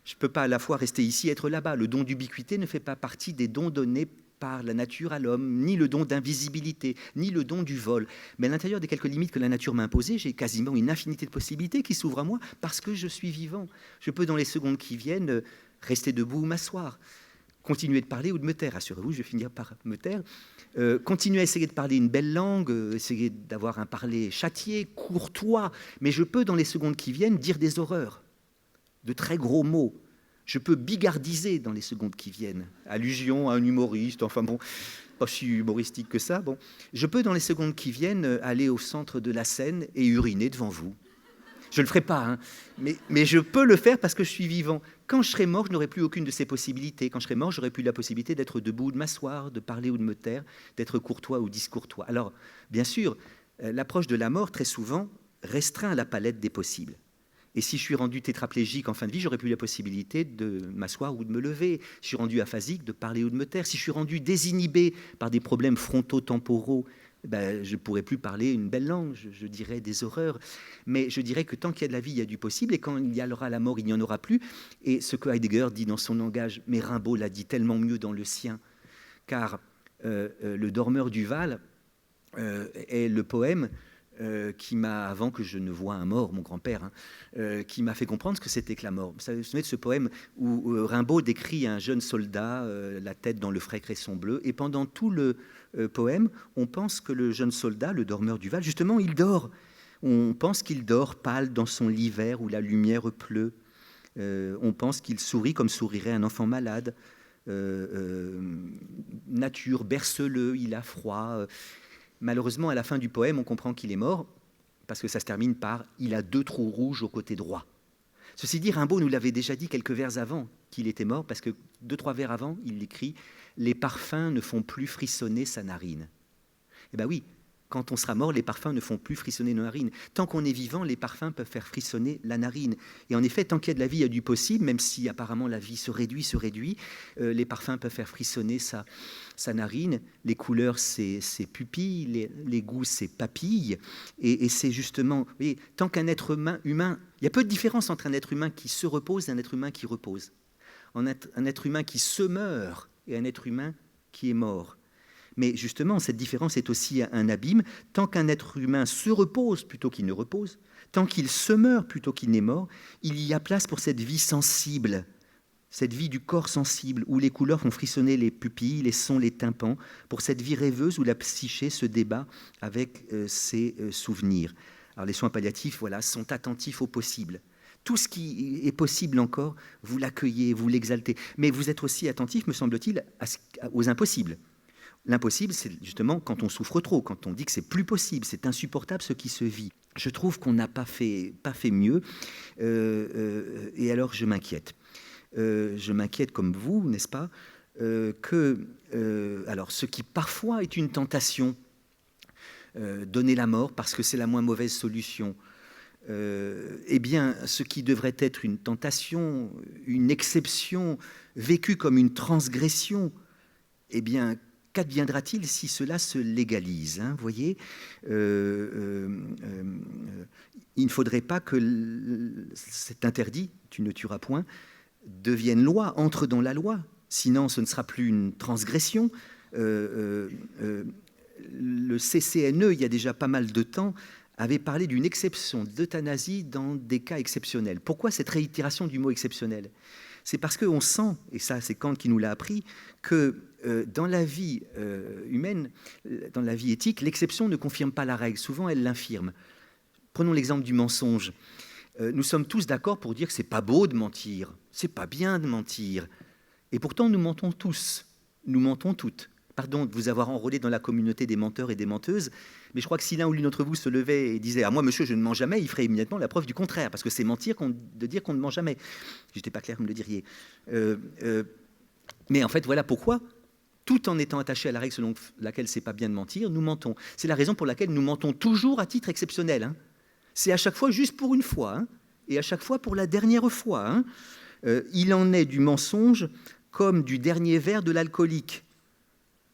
A: Je ne peux pas à la fois rester ici et être là-bas. Le don d'ubiquité ne fait pas partie des dons donnés par la nature à l'homme, ni le don d'invisibilité, ni le don du vol. Mais à l'intérieur des quelques limites que la nature m'a imposées, j'ai quasiment une infinité de possibilités qui s'ouvrent à moi parce que je suis vivant. Je peux, dans les secondes qui viennent, rester debout ou m'asseoir, continuer de parler ou de me taire. Rassurez-vous, je vais finir par me taire. Continuer à essayer de parler une belle langue, essayer d'avoir un parler châtié, courtois, mais je peux, dans les secondes qui viennent, dire des horreurs, de très gros mots. Je peux bigardiser dans les secondes qui viennent, allusion à un humoriste, enfin bon, pas si humoristique que ça. Bon. Je peux, dans les secondes qui viennent, aller au centre de la scène et uriner devant vous. Je ne le ferai pas, hein, mais je peux le faire parce que je suis vivant. Quand je serai mort, je n'aurai plus aucune de ces possibilités. Quand je serai mort, j'aurai plus la possibilité d'être debout ou de m'asseoir, de parler ou de me taire, d'être courtois ou discourtois. Alors, bien sûr, l'approche de la mort, très souvent, restreint la palette des possibles. Et si je suis rendu tétraplégique en fin de vie, j'aurai plus la possibilité de m'asseoir ou de me lever. Si je suis rendu aphasique, de parler ou de me taire. Si je suis rendu désinhibé par des problèmes fronto-temporaux, ben, je ne pourrai plus parler une belle langue, je dirais des horreurs. Mais je dirais que tant qu'il y a de la vie, il y a du possible, et quand il y aura la mort, il n'y en aura plus. Et ce que Heidegger dit dans son langage, mais Rimbaud l'a dit tellement mieux dans le sien, car Le dormeur du Val est le poème qui m'a, avant que je ne voie un mort, mon grand-père, qui m'a fait comprendre ce que c'était que la mort. Vous vous souvenez de ce poème où Rimbaud décrit un jeune soldat, la tête dans le frais cresson bleu, et pendant tout le poème, on pense que le jeune soldat, le dormeur du Val, justement, il dort. On pense qu'il dort pâle dans son lit vert où la lumière pleut. On pense qu'il sourit comme sourirait un enfant malade. Nature, berce-le, il a froid. Malheureusement, à la fin du poème, on comprend qu'il est mort, parce que ça se termine par « il a 2 trous rouges au côté droit ». Ceci dit, Rimbaud nous l'avait déjà dit quelques vers avant, qu'il était mort, parce que 2-3 vers avant, il écrit « Les parfums ne font plus frissonner sa narine ». Eh bien oui, quand on sera mort, les parfums ne font plus frissonner nos narines. Tant qu'on est vivant, les parfums peuvent faire frissonner la narine. Et en effet, tant qu'il y a de la vie, il y a du possible, même si apparemment la vie se réduit, les parfums peuvent faire frissonner sa narine. Les couleurs, c'est ses pupilles, les goûts, c'est papilles. Et c'est justement, vous voyez, tant qu'un être humain, il y a peu de différence entre un être humain qui se repose et un être humain qui repose. Un être humain qui se meurt et un être humain qui est mort. Mais justement, cette différence est aussi un abîme. Tant qu'un être humain se repose plutôt qu'il ne repose, tant qu'il se meurt plutôt qu'il n'est mort, il y a place pour cette vie sensible, cette vie du corps sensible, où les couleurs font frissonner les pupilles, les sons, les tympans, pour cette vie rêveuse où la psyché se débat avec ses souvenirs. Alors les soins palliatifs, voilà, sont attentifs au possible. Tout ce qui est possible encore, vous l'accueillez, vous l'exaltez. Mais vous êtes aussi attentif, me semble-t-il, aux impossibles. L'impossible, c'est justement quand on souffre trop, quand on dit que c'est plus possible, c'est insupportable ce qui se vit. Je trouve qu'on n'a pas fait mieux, et alors je m'inquiète. Je m'inquiète comme vous, n'est-ce pas, alors ce qui parfois est une tentation, donner la mort parce que c'est la moins mauvaise solution, eh bien, ce qui devrait être une tentation, une exception, vécue comme une transgression, eh bien, qu'adviendra-t-il si cela se légalise, hein, voyez, il ne faudrait pas que cet interdit, tu ne tueras point, devienne loi, entre dans la loi. Sinon, ce ne sera plus une transgression. Le CCNE, il y a déjà pas mal de temps, avait parlé d'une exception d'euthanasie dans des cas exceptionnels. Pourquoi cette réitération du mot exceptionnel ? C'est parce qu'on sent, et ça c'est Kant qui nous l'a appris, que dans la vie humaine, dans la vie éthique, l'exception ne confirme pas la règle, souvent elle l'infirme. Prenons l'exemple du mensonge. Nous sommes tous d'accord pour dire que c'est pas beau de mentir, c'est pas bien de mentir. Et pourtant nous mentons tous, nous mentons toutes. Pardon de vous avoir enrôlé dans la communauté des menteurs et des menteuses, mais je crois que si l'un ou l'une d'entre vous se levait et disait « Ah, moi, monsieur, je ne mens jamais », il ferait immédiatement la preuve du contraire, parce que c'est mentir de dire qu'on ne ment jamais. Si je n'étais pas clair, vous me le diriez. Mais en fait, voilà pourquoi, tout en étant attaché à la règle selon laquelle c'est pas bien de mentir, nous mentons. C'est la raison pour laquelle nous mentons toujours à titre exceptionnel. Hein. C'est à chaque fois juste pour une fois, hein, et à chaque fois pour la dernière fois. Hein. Il en est du mensonge comme du dernier verre de l'alcoolique.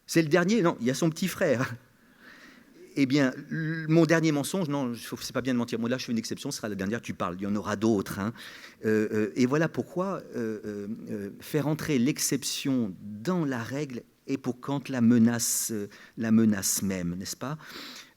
A: C'est le dernier, non, il y a son petit frère. Eh bien, mon dernier mensonge, non, c'est pas bien de mentir. Moi, là, je fais une exception, ce sera la dernière, tu parles. Il y en aura d'autres. Hein. Et voilà pourquoi faire entrer l'exception dans la règle est pour Kant la menace même, n'est-ce pas ?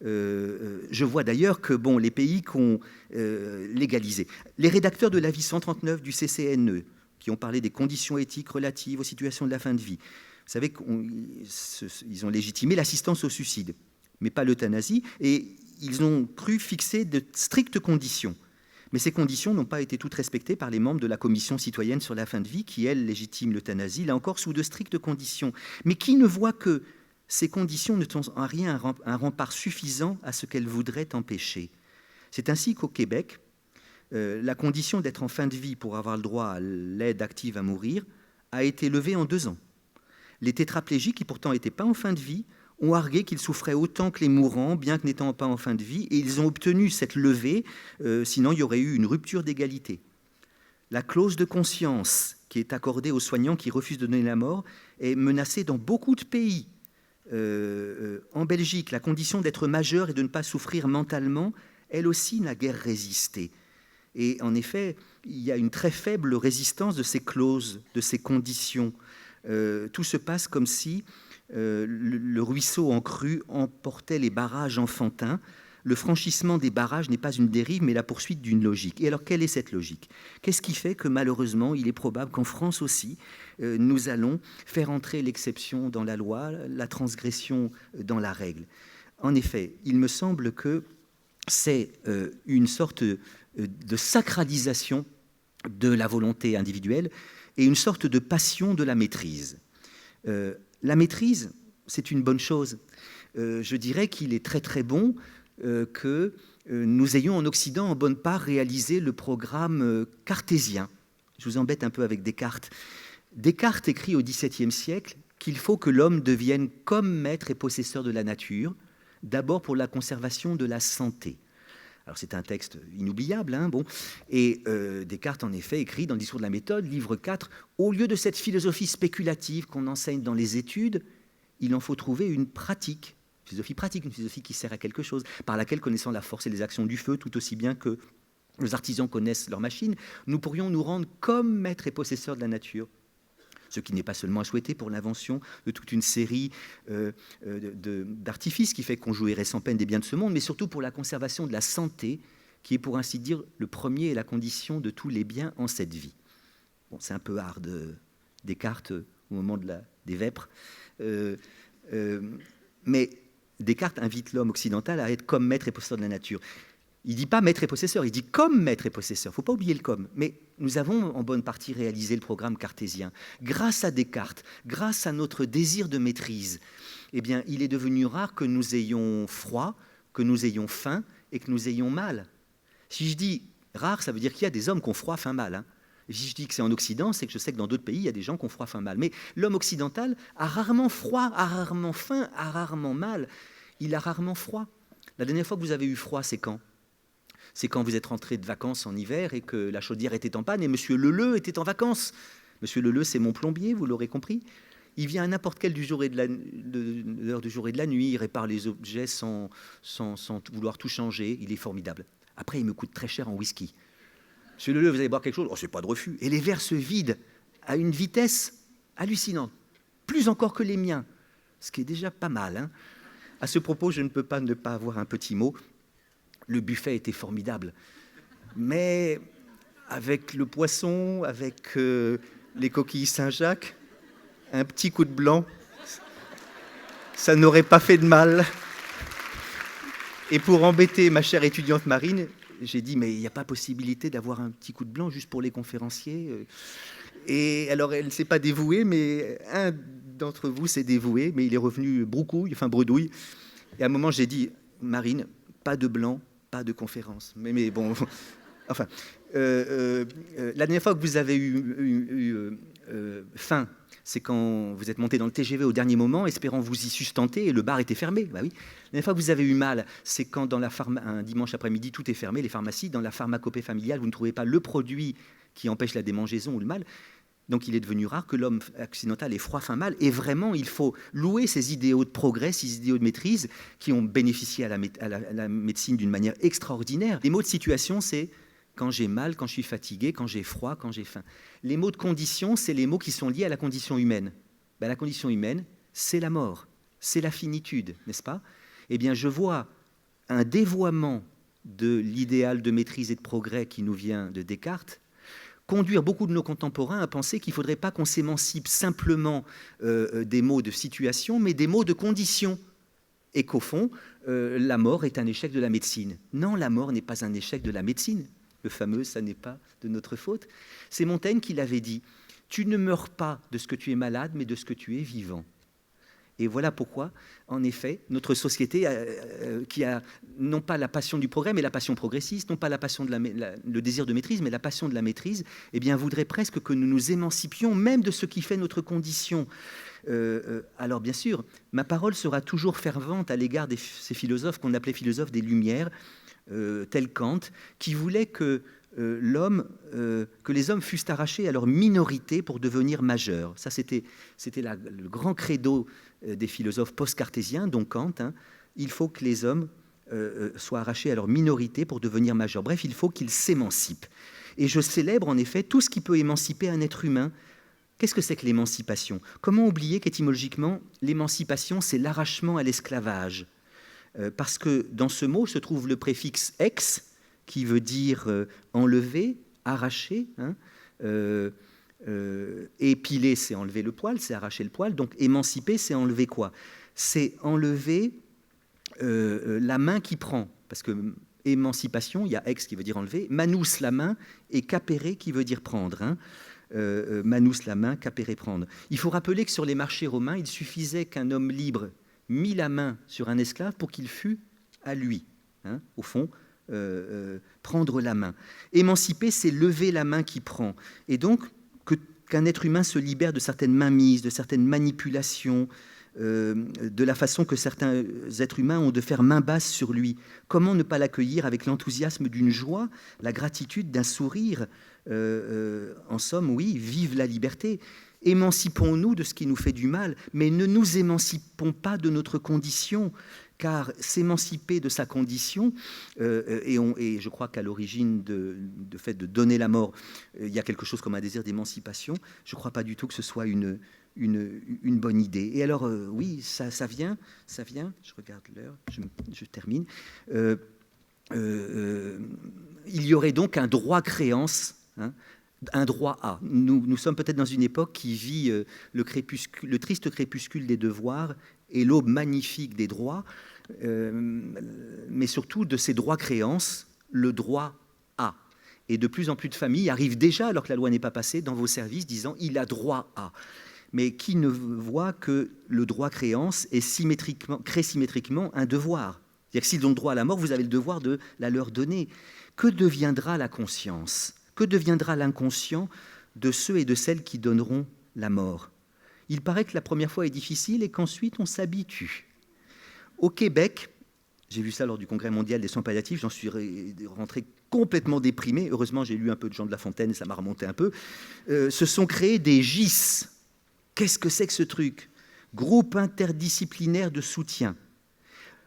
A: Je vois d'ailleurs que bon, les pays qui ont légalisé, les rédacteurs de l'avis 139 du CCNE, qui ont parlé des conditions éthiques relatives aux situations de la fin de vie, vous savez qu'ils ont légitimé l'assistance au suicide, mais pas l'euthanasie, et ils ont cru fixer de strictes conditions. Mais ces conditions n'ont pas été toutes respectées par les membres de la Commission citoyenne sur la fin de vie, qui, elle, légitime l'euthanasie, là encore sous de strictes conditions, mais qui ne voit que ces conditions ne sont en rien un rempart suffisant à ce qu'elles voudraient empêcher. C'est ainsi qu'au Québec, la condition d'être en fin de vie pour avoir le droit à l'aide active à mourir a été levée en 2 ans. Les tétraplégiques, qui pourtant n'étaient pas en fin de vie, ont argué qu'ils souffraient autant que les mourants, bien que n'étant pas en fin de vie, et ils ont obtenu cette levée, sinon il y aurait eu une rupture d'égalité. La clause de conscience qui est accordée aux soignants qui refusent de donner la mort est menacée dans beaucoup de pays. En Belgique, la condition d'être majeur et de ne pas souffrir mentalement, elle aussi n'a guère résisté. Et en effet, il y a une très faible résistance de ces clauses, de ces conditions. Tout se passe comme si le ruisseau en crue emportait les barrages enfantins. Le franchissement des barrages n'est pas une dérive, mais la poursuite d'une logique. Et alors, quelle est cette logique ? Qu'est-ce qui fait que, malheureusement, il est probable qu'en France aussi, nous allons faire entrer l'exception dans la loi, la transgression dans la règle ? En effet, il me semble que c'est une sorte de sacralisation de la volonté individuelle et une sorte de passion de la maîtrise. La maîtrise, c'est une bonne chose. Je dirais qu'il est très très bon que nous ayons en Occident en bonne part réalisé le programme cartésien. Je vous embête un peu avec Descartes. Descartes écrit au XVIIe siècle qu'il faut que l'homme devienne comme maître et possesseur de la nature, d'abord pour la conservation de la santé. Alors c'est un texte inoubliable, hein, bon. Et Descartes, en effet, écrit dans le Discours de la méthode, livre 4, « Au lieu de cette philosophie spéculative qu'on enseigne dans les études, il en faut trouver une pratique, une philosophie pratique, une philosophie qui sert à quelque chose, par laquelle, connaissant la force et les actions du feu, tout aussi bien que les artisans connaissent leurs machines, nous pourrions nous rendre comme maîtres et possesseurs de la nature. » Ce qui n'est pas seulement à souhaiter pour l'invention de toute une série d'artifices qui fait qu'on jouirait sans peine des biens de ce monde, mais surtout pour la conservation de la santé, qui est pour ainsi dire le premier et la condition de tous les biens en cette vie. Bon, c'est un peu hard Descartes au moment des vêpres, mais Descartes invite l'homme occidental à être comme maître et possesseur de la nature. Il ne dit pas maître et possesseur, il dit comme maître et possesseur. Il ne faut pas oublier le comme. Mais nous avons en bonne partie réalisé le programme cartésien. Grâce à Descartes, grâce à notre désir de maîtrise, eh bien, il est devenu rare que nous ayons froid, que nous ayons faim et que nous ayons mal. Si je dis rare, ça veut dire qu'il y a des hommes qui ont froid, faim, mal. Hein. Et si je dis que c'est en Occident, c'est que je sais que dans d'autres pays, il y a des gens qui ont froid, faim, mal. Mais l'homme occidental a rarement froid, a rarement faim, a rarement mal. Il a rarement froid. La dernière fois que vous avez eu froid, c'est quand ? C'est quand vous êtes rentré de vacances en hiver et que la chaudière était en panne et Monsieur Leleu était en vacances. Monsieur Leleu, c'est mon plombier, vous l'aurez compris. Il vient à n'importe quelle l'heure du jour et de la nuit, il répare les objets sans vouloir tout changer. Il est formidable. Après, il me coûte très cher en whisky. Monsieur Leleu, vous allez boire quelque chose ? Oh, c'est pas de refus. Et les verres se vident à une vitesse hallucinante, plus encore que les miens, ce qui est déjà pas mal. Hein. À ce propos, je ne peux pas ne pas avoir un petit mot. Le buffet était formidable. Mais avec le poisson, avec les coquilles Saint-Jacques, un petit coup de blanc, ça n'aurait pas fait de mal. Et pour embêter ma chère étudiante Marine, j'ai dit, mais il n'y a pas possibilité d'avoir un petit coup de blanc juste pour les conférenciers. Et alors, elle ne s'est pas dévouée, mais un d'entre vous s'est dévoué, mais il est revenu bredouille. Et à un moment, j'ai dit, Marine, pas de blanc, pas de conférence. Mais bon, enfin, la dernière fois que vous avez eu faim, c'est quand vous êtes monté dans le TGV au dernier moment, espérant vous y sustenter, et le bar était fermé. Bah oui. La dernière fois que vous avez eu mal, c'est quand dans un dimanche après-midi, tout est fermé, les pharmacies, dans la pharmacopée familiale, vous ne trouvez pas le produit qui empêche la démangeaison ou le mal. Donc il est devenu rare que l'homme occidental ait froid, faim, mal. Et vraiment, il faut louer ces idéaux de progrès, ces idéaux de maîtrise qui ont bénéficié à la médecine d'une manière extraordinaire. Les mots de situation, c'est quand j'ai mal, quand je suis fatigué, quand j'ai froid, quand j'ai faim. Les mots de condition, c'est les mots qui sont liés à la condition humaine. Ben, la condition humaine, c'est la mort, c'est la finitude, n'est-ce pas ? Eh bien, je vois un dévoiement de l'idéal de maîtrise et de progrès qui nous vient de Descartes, conduire beaucoup de nos contemporains à penser qu'il ne faudrait pas qu'on s'émancipe simplement des mots de situation, mais des mots de condition. Et qu'au fond, la mort est un échec de la médecine. Non, la mort n'est pas un échec de la médecine. Le fameux « ça n'est pas de notre faute ». C'est Montaigne qui l'avait dit. Tu ne meurs pas de ce que tu es malade, mais de ce que tu es vivant. Et voilà pourquoi, en effet, notre société qui a non pas la passion du progrès, mais la passion progressiste, non pas la passion le désir de maîtrise, mais la passion de la maîtrise, eh bien, voudrait presque que nous nous émancipions même de ce qui fait notre condition. Alors, bien sûr, ma parole sera toujours fervente à l'égard de ces philosophes qu'on appelait philosophes des Lumières, tels Kant, qui voulaient que les hommes fussent arrachés à leur minorité pour devenir majeurs. Ça, c'était le grand credo des philosophes post-cartésiens, dont Kant. Hein. Il faut que les hommes soient arrachés à leur minorité pour devenir majeurs. Bref, il faut qu'ils s'émancipent. Et je célèbre en effet tout ce qui peut émanciper un être humain. Qu'est-ce que c'est que l'émancipation ? Comment oublier qu'étymologiquement, l'émancipation, c'est l'arrachement à l'esclavage ? Parce que dans ce mot se trouve le préfixe « ex », qui veut dire enlever, arracher. Hein, épiler, c'est enlever le poil, c'est arracher le poil. Donc émanciper, c'est enlever quoi ? C'est enlever la main qui prend. Parce que émancipation, il y a ex qui veut dire enlever, manus la main et capere qui veut dire prendre. Hein. Manus la main, capere prendre. Il faut rappeler que sur les marchés romains, il suffisait qu'un homme libre mit la main sur un esclave pour qu'il fût à lui. Hein. Au fond, prendre la main. Émanciper, c'est lever la main qui prend. Et donc, qu'un être humain se libère de certaines mainmises, de certaines manipulations, de la façon que certains êtres humains ont de faire main basse sur lui. Comment ne pas l'accueillir avec l'enthousiasme d'une joie, la gratitude d'un sourire? En somme, oui, vive la liberté. Émancipons-nous de ce qui nous fait du mal, mais ne nous émancipons pas de notre condition, car s'émanciper de sa condition, et je crois qu'à l'origine de fait de donner la mort, il y a quelque chose comme un désir d'émancipation. Je ne crois pas du tout que ce soit une bonne idée. Et alors, oui, ça vient, je regarde l'heure, je termine. Il y aurait donc un droit créance, hein, un droit à. Nous sommes peut-être dans une époque qui vit le triste crépuscule des devoirs et l'aube magnifique des droits, mais surtout de ces droits créances, le droit à. Et de plus en plus de familles arrivent déjà, alors que la loi n'est pas passée, dans vos services, disant « il a droit à ». Mais qui ne voit que le droit créance crée symétriquement un devoir. C'est-à-dire que s'ils ont le droit à la mort, vous avez le devoir de la leur donner. Que deviendra la conscience ? Que deviendra l'inconscient de ceux et de celles qui donneront la mort? Il paraît que la première fois est difficile et qu'ensuite on s'habitue. Au Québec, j'ai vu ça lors du Congrès mondial des soins palliatifs, j'en suis rentré complètement déprimé. Heureusement, j'ai lu un peu de Jean de La Fontaine et ça m'a remonté un peu. Se sont créés des GIS. Qu'est-ce que c'est que ce truc? Groupe interdisciplinaire de soutien.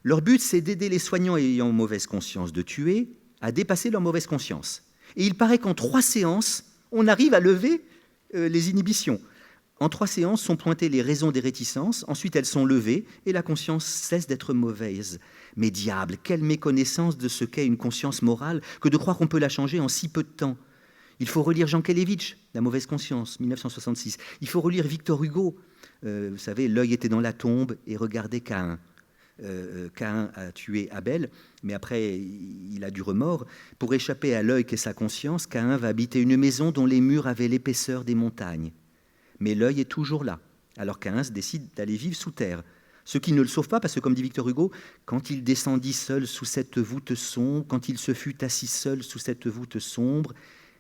A: Leur but, c'est d'aider les soignants ayant mauvaise conscience de tuer à dépasser leur mauvaise conscience. Et il paraît qu'en 3 séances, on arrive à lever les inhibitions. En 3 séances sont pointées les raisons des réticences, ensuite elles sont levées et la conscience cesse d'être mauvaise. Mais diable, quelle méconnaissance de ce qu'est une conscience morale que de croire qu'on peut la changer en si peu de temps. Il faut relire Jean Kelevitch, La mauvaise conscience, 1966. Il faut relire Victor Hugo. Vous savez, l'œil était dans la tombe et regardait Caïn. Caïn a tué Abel, mais après, il a du remords. Pour échapper à l'œil qu'est sa conscience, Caïn va habiter une maison dont les murs avaient l'épaisseur des montagnes. Mais l'œil est toujours là. Alors Caïn se décide d'aller vivre sous terre. Ce qui ne le sauve pas, parce que comme dit Victor Hugo, quand il descendit seul sous cette voûte sombre, quand il se fut assis seul sous cette voûte sombre,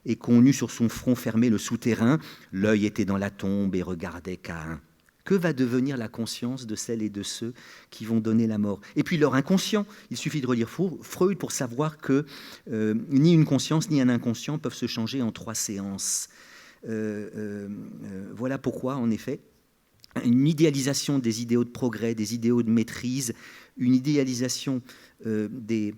A: et qu'on eut sur son front fermé le souterrain, l'œil était dans la tombe et regardait Caïn. Que va devenir la conscience de celles et de ceux qui vont donner la mort? Et puis leur inconscient, il suffit de relire Freud pour savoir que ni une conscience ni un inconscient peuvent se changer en 3 séances. Voilà pourquoi, en effet, une idéalisation des idéaux de progrès, des idéaux de maîtrise, une idéalisation des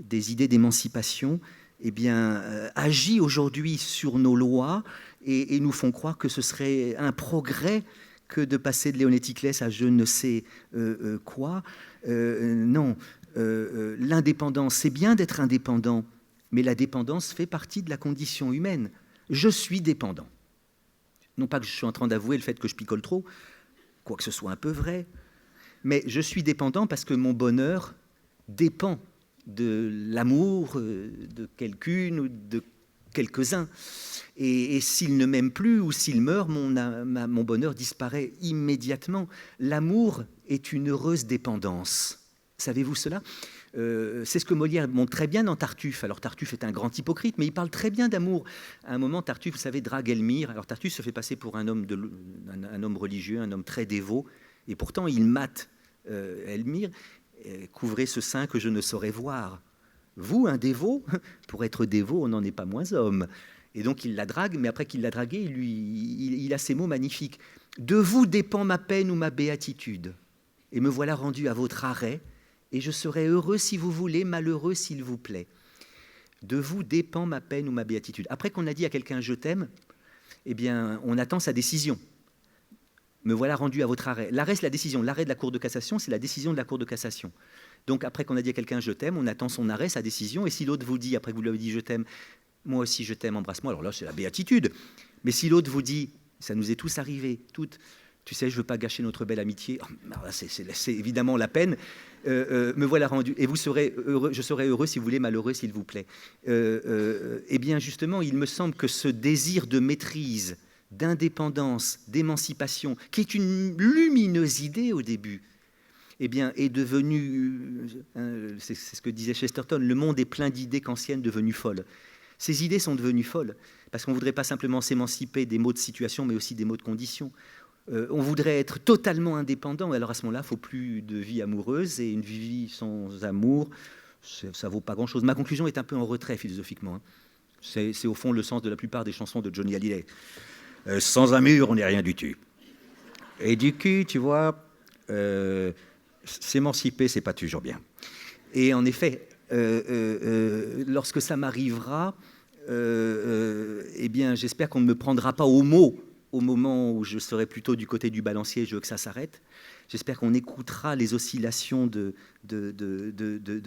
A: idées d'émancipation, eh bien, agit aujourd'hui sur nos lois et nous font croire que ce serait un progrès que de passer de Léonetti Claes à je ne sais quoi. Non, l'indépendance, c'est bien d'être indépendant, mais la dépendance fait partie de la condition humaine. Je suis dépendant. Non pas que je suis en train d'avouer le fait que je picole trop, quoique ce soit un peu vrai, mais je suis dépendant parce que mon bonheur dépend de l'amour de quelqu'une ou de quelques-uns. Et s'il ne m'aime plus ou s'il meurt, mon bonheur disparaît immédiatement. L'amour est une heureuse dépendance. Savez-vous cela ? C'est ce que Molière montre très bien dans Tartuffe. Alors Tartuffe est un grand hypocrite, mais il parle très bien d'amour. À un moment, Tartuffe, vous savez, drague Elmire. Alors Tartuffe se fait passer pour un homme religieux, un homme très dévot, et pourtant il mate Elmire. Couvrez ce sein que je ne saurais voir. Vous, un dévot, pour être dévot, on n'en est pas moins homme. Et donc il la drague, mais après qu'il l'a draguée, il a ces mots magnifiques. De vous dépend ma peine ou ma béatitude. Et me voilà rendu à votre arrêt, et je serai heureux si vous voulez, malheureux s'il vous plaît. De vous dépend ma peine ou ma béatitude. Après qu'on a dit à quelqu'un je t'aime, eh bien, on attend sa décision. Me voilà rendu à votre arrêt. L'arrêt, c'est la décision. L'arrêt de la Cour de cassation, c'est la décision de la Cour de cassation. Donc, après qu'on a dit à quelqu'un je t'aime, on attend son arrêt, sa décision. Et si l'autre vous dit, après que vous lui avez dit je t'aime, moi aussi je t'aime, embrasse-moi, alors là, c'est la béatitude. Mais si l'autre vous dit, ça nous est tous arrivé, toutes, tu sais, je ne veux pas gâcher notre belle amitié, c'est évidemment la peine, me voilà rendu, et vous serez heureux, je serai heureux si vous voulez, malheureux s'il vous plaît. Eh bien, justement, il me semble que ce désir de maîtrise, d'indépendance, d'émancipation, qui est une lumineuse idée au début, eh bien, est devenu c'est ce que disait Chesterton, le monde est plein d'idées kantiennes devenues folles. Ces idées sont devenues folles parce qu'on ne voudrait pas simplement s'émanciper des mots de situation, mais aussi des mots de condition. On voudrait être totalement indépendant. Alors à ce moment-là, il ne faut plus de vie amoureuse, et une vie sans amour, ça ne vaut pas grand-chose. Ma conclusion est un peu en retrait philosophiquement. C'est au fond le sens de la plupart des chansons de Johnny Hallyday. Sans un mur, on n'est rien du tout. Et du cul, tu vois, s'émanciper, c'est pas toujours bien. Et en effet, lorsque ça m'arrivera, eh bien, j'espère qu'on ne me prendra pas au mot au moment où je serai plutôt du côté du balancier et je veux que ça s'arrête. J'espère qu'on écoutera les oscillations de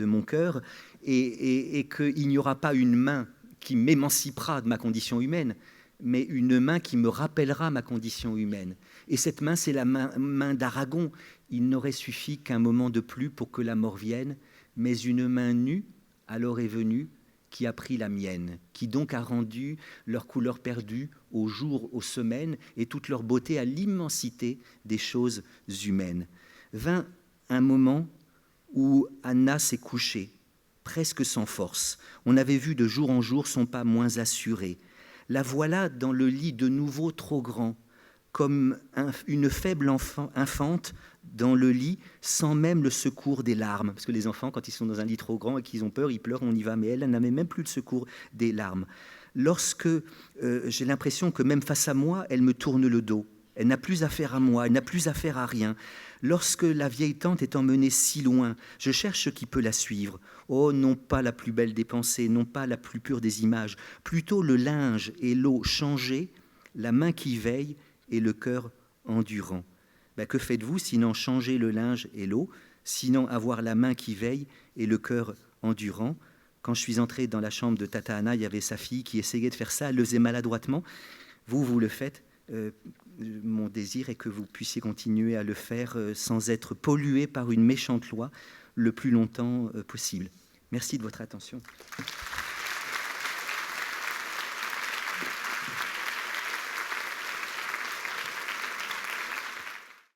A: mon cœur et qu'il n'y aura pas une main qui m'émancipera de ma condition humaine, mais une main qui me rappellera ma condition humaine. Et cette main, c'est la main d'Aragon. Il n'aurait suffi qu'un moment de plus pour que la mort vienne, mais une main nue, alors est venue, qui a pris la mienne, qui donc a rendu leur couleur perdue aux jours, aux semaines, et toute leur beauté à l'immensité des choses humaines. Vint un moment où Anna s'est couchée, presque sans force. On avait vu de jour en jour son pas moins assuré. La voilà dans le lit de nouveau trop grand, comme une faible infante dans le lit, sans même le secours des larmes. Parce que les enfants, quand ils sont dans un lit trop grand et qu'ils ont peur, ils pleurent, on y va. Mais elle n'avait même plus le secours des larmes. Lorsque j'ai l'impression que même face à moi, elle me tourne le dos. Elle n'a plus affaire à moi, elle n'a plus affaire à rien. Lorsque la vieille tante est emmenée si loin, je cherche ce qui peut la suivre. Oh, non pas la plus belle des pensées, non pas la plus pure des images, plutôt le linge et l'eau changés, la main qui veille et le cœur endurant. Ben, que faites-vous sinon changer le linge et l'eau, sinon avoir la main qui veille et le cœur endurant? Quand je suis entré dans la chambre de Tata Anna, il y avait sa fille qui essayait de faire ça, elle le faisait maladroitement. Vous le faites. Mon désir est que vous puissiez continuer à le faire sans être pollué par une méchante loi le plus longtemps possible. Merci de votre attention.